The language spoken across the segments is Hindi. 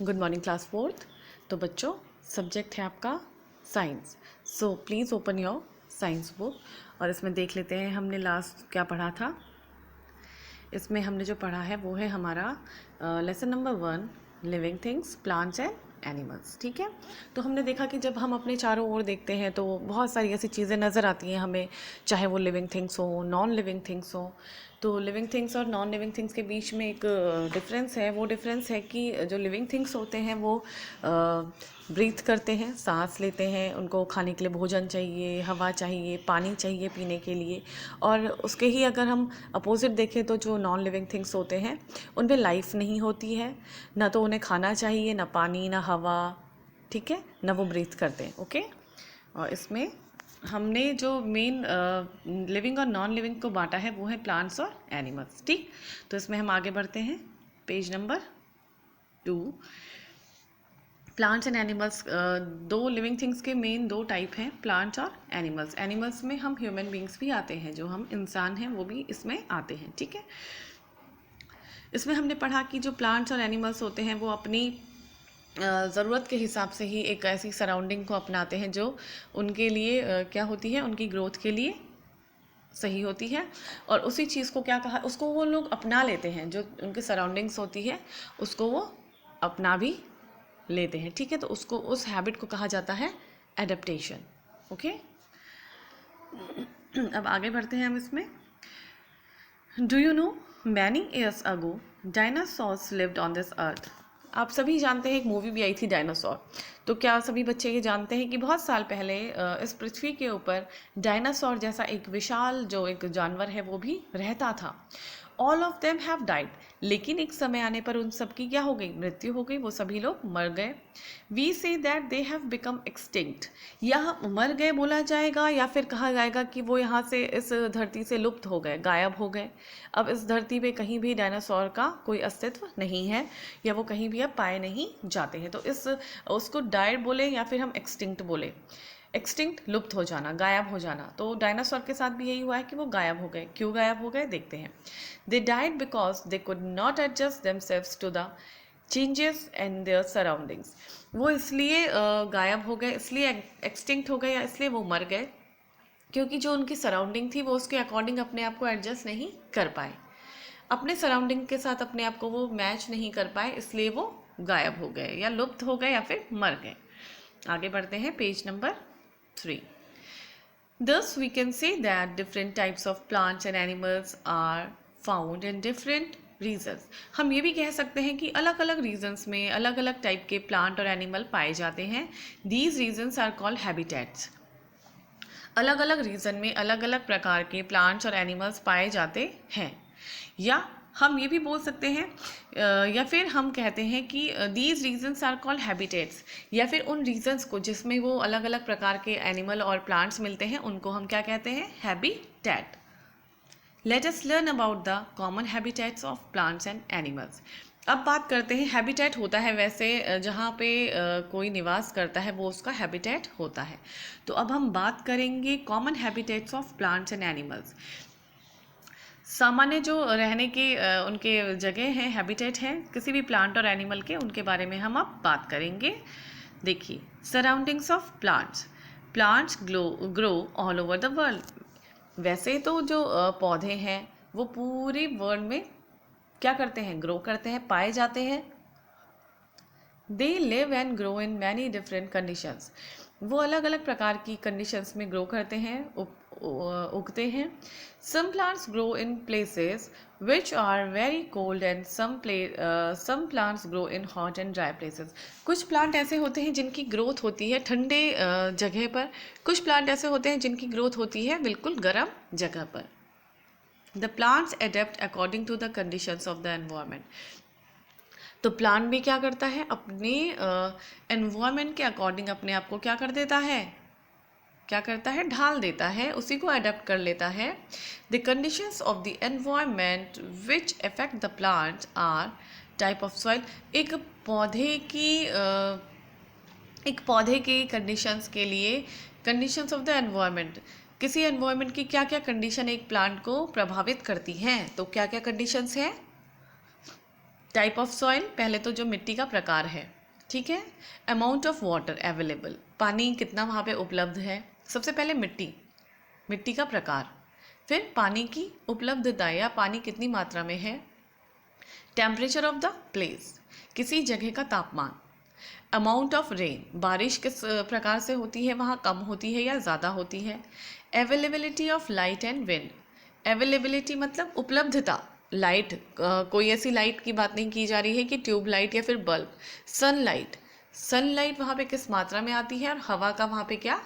Good morning class fourth. तो बच्चों, सब्जेक्ट है आपका science. So please open your science book और इसमें देख लेते हैं हमने लास्ट क्या पढ़ा था। इसमें हमने जो पढ़ा है वो है हमारा lesson number 1, living things, plants and animals. ठीक है। तो हमने देखा कि जब हम अपने चारों ओर देखते हैं तो बहुत सारी ऐसी चीज़ें नज़र आती हैं हमें, चाहे वो लिविंग थिंग्स हो, नॉन लिविंग थिंग्स हो। तो लिविंग थिंग्स और नॉन लिविंग थिंग्स के बीच में एक डिफरेंस है। वो डिफरेंस है कि जो लिविंग थिंग्स होते हैं वो ब्रीथ करते हैं, सांस लेते हैं, उनको खाने के लिए भोजन चाहिए, हवा चाहिए, पानी चाहिए पीने के लिए। और उसके ही अगर हम अपोजिट देखें तो जो नॉन लिविंग थिंग्स होते हैं उनमें लाइफ नहीं होती है, ना तो उन्हें खाना चाहिए, ना पानी, ना हवा, ठीक है, ना वो ब्रीथ करते हैं। ओके। और इसमें हमने जो मेन लिविंग और नॉन लिविंग को बांटा है वो है प्लांट्स और एनिमल्स। ठीक। तो इसमें हम आगे बढ़ते हैं, page number 2। Plants and animals, दो लिविंग थिंग्स के मेन दो टाइप हैं, प्लांट्स और एनिमल्स। एनिमल्स में हम ह्यूमन बींग्स भी आते हैं, जो हम इंसान हैं वो भी इसमें आते हैं। ठीक है। इसमें हमने पढ़ा कि जो प्लांट्स और एनिमल्स होते हैं वो अपनी ज़रूरत के हिसाब से ही एक ऐसी सराउंडिंग को अपनाते हैं जो उनके लिए क्या होती है, उनकी ग्रोथ के लिए सही होती है। और उसी चीज़ को क्या कहा, उसको वो लोग अपना लेते हैं, जो उनकी सराउंडिंग्स होती है उसको वो अपना भी लेते हैं। ठीक है। तो उसको, उस हैबिट को कहा जाता है एडेप्टेशन। ओके। अब आगे बढ़ते हैं हम इसमें। Do you know, many years ago dinosaurs lived on this earth. आप सभी जानते हैं, एक मूवी भी आई थी डायनासोर। तो क्या सभी बच्चे ये जानते हैं कि बहुत साल पहले इस पृथ्वी के ऊपर डायनासोर जैसा एक विशाल जो एक जानवर है वो भी रहता था। All of them have died. लेकिन एक समय आने पर उन सब की क्या हो गई, मृत्यु हो गई, वो सभी लोग मर गए। We say that they have become extinct. यहाँ मर गए बोला जाएगा या फिर कहा जाएगा कि वो यहाँ से, इस धरती से लुप्त हो गए, गायब हो गए। अब इस धरती पे कहीं भी डायनासोर का कोई अस्तित्व नहीं है, या वो कहीं भी अब पाए नहीं जाते हैं। तो इस उसको डायड बोले या फिर हम एक्सटिंक्ट बोले। एक्सटिंक्ट, लुप्त हो जाना, गायब हो जाना। तो डायनासोर के साथ भी यही हुआ है कि वो गायब हो गए। क्यों गायब हो गए देखते हैं। They died because they could not adjust themselves to the changes in their surroundings. वो इसलिए गायब हो गए, इसलिए एक्सटिंक्ट हो गए, या इसलिए वो मर गए क्योंकि जो उनकी सराउंडिंग थी वो उसके अकॉर्डिंग अपने आप को एडजस्ट नहीं कर पाए, अपने सराउंडिंग के साथ अपने आप को वो मैच नहीं कर पाए, इसलिए वो गायब हो गए या लुप्त हो गए या फिर मर गए। आगे बढ़ते हैं, page number 3। Thus, we can say that different types of plants and animals are found in different regions. हम ये भी कह सकते हैं कि अलग अलग रीजन्स में अलग अलग टाइप के प्लांट और एनिमल पाए जाते हैं। These regions are called habitats. अलग अलग रीजन में अलग अलग प्रकार के प्लांट्स और एनिमल्स पाए जाते हैं। या हम ये भी बोल सकते हैं, या फिर हम कहते हैं कि these regions are called habitats, या फिर उन रीजन्स को जिसमें वो अलग अलग प्रकार के एनिमल और प्लांट्स मिलते हैं उनको हम क्या कहते हैं, habitat. Let us learn about the common habitats of plants and animals. अब बात करते हैं, हैबिटेट होता है वैसे जहाँ पे कोई निवास करता है वो उसका हैबिटेट होता है। तो अब हम बात करेंगे common habitats of plants and animals. सामान्य जो रहने के उनके जगह हैं, हैबिटेट हैं किसी भी प्लांट और एनिमल के, उनके बारे में हम अब बात करेंगे। देखिए, surroundings of plants. Plants grow all over the world. वैसे तो जो पौधे हैं वो पूरे वर्ल्ड में क्या करते हैं, ग्रो करते हैं, पाए जाते हैं। They live and grow in many different conditions. वो अलग अलग प्रकार की कंडीशंस में ग्रो करते हैं, उगते हैं। Some plants grow in places which are very cold and some plants grow in hot and dry places. कुछ प्लांट ऐसे होते हैं जिनकी ग्रोथ होती है ठंडे जगह पर, कुछ प्लांट ऐसे होते हैं जिनकी ग्रोथ होती है बिल्कुल गर्म जगह पर। The plants adapt according to the conditions of the environment. तो प्लांट भी क्या करता है, अपने एनवायरनमेंट के अकॉर्डिंग अपने आप को क्या कर देता है, क्या करता है, ढाल देता है, उसी को अडेप्ट कर लेता है। The conditions of the environment which affect the plant are type of soil. एक पौधे के कंडीशंस के लिए, कंडीशंस ऑफ द एनवायरनमेंट, किसी एनवायरनमेंट की क्या क्या कंडीशन एक प्लांट को प्रभावित करती हैं। तो क्या क्या कंडीशंस हैं, टाइप ऑफ सॉइल, पहले तो जो मिट्टी का प्रकार है, ठीक है। अमाउंट ऑफ वाटर अवेलेबल, पानी कितना वहाँ पे उपलब्ध है। सबसे पहले मिट्टी का प्रकार, फिर पानी की उपलब्धता या पानी कितनी मात्रा में है। टेम्परेचर ऑफ द प्लेस, किसी जगह का तापमान। अमाउंट ऑफ रेन, बारिश किस प्रकार से होती है, वहाँ कम होती है या ज़्यादा होती है। Availability of light and wind, availability मतलब उपलब्धता, लाइट, कोई ऐसी लाइट की बात नहीं की जा रही है कि ट्यूब लाइट या फिर बल्ब। सनलाइट वहाँ पे किस मात्रा में आती है, और हवा का वहाँ पे क्या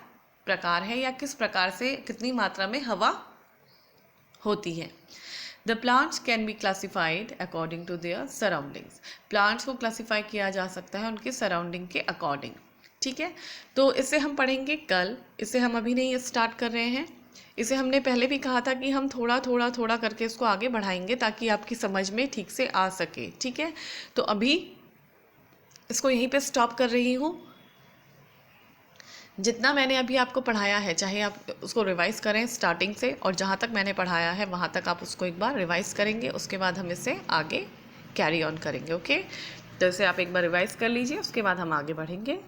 प्रकार है या किस प्रकार से कितनी मात्रा में हवा होती है। The plants can be classified according to their surroundings, plants को क्लासीफाई किया जा सकता है उनके सराउंडिंग के अकॉर्डिंग, ठीक है। तो इसे हम पढ़ेंगे कल, इसे हम अभी नहीं स्टार्ट कर रहे हैं। इसे हमने पहले भी कहा था कि हम थोड़ा थोड़ा थोड़ा करके इसको आगे बढ़ाएंगे ताकि आपकी समझ में ठीक से आ सके, ठीक है। तो अभी इसको यहीं पे स्टॉप कर रही हूँ। जितना मैंने अभी आपको पढ़ाया है, चाहे आप उसको रिवाइज़ करें स्टार्टिंग से, और जहाँ तक मैंने पढ़ाया है वहाँ तक आप उसको एक बार रिवाइज़ करेंगे, उसके बाद हम इसे आगे कैरी ऑन करेंगे, ओके। तो इसे आप एक बार रिवाइज़ कर लीजिए, उसके बाद हम आगे बढ़ेंगे।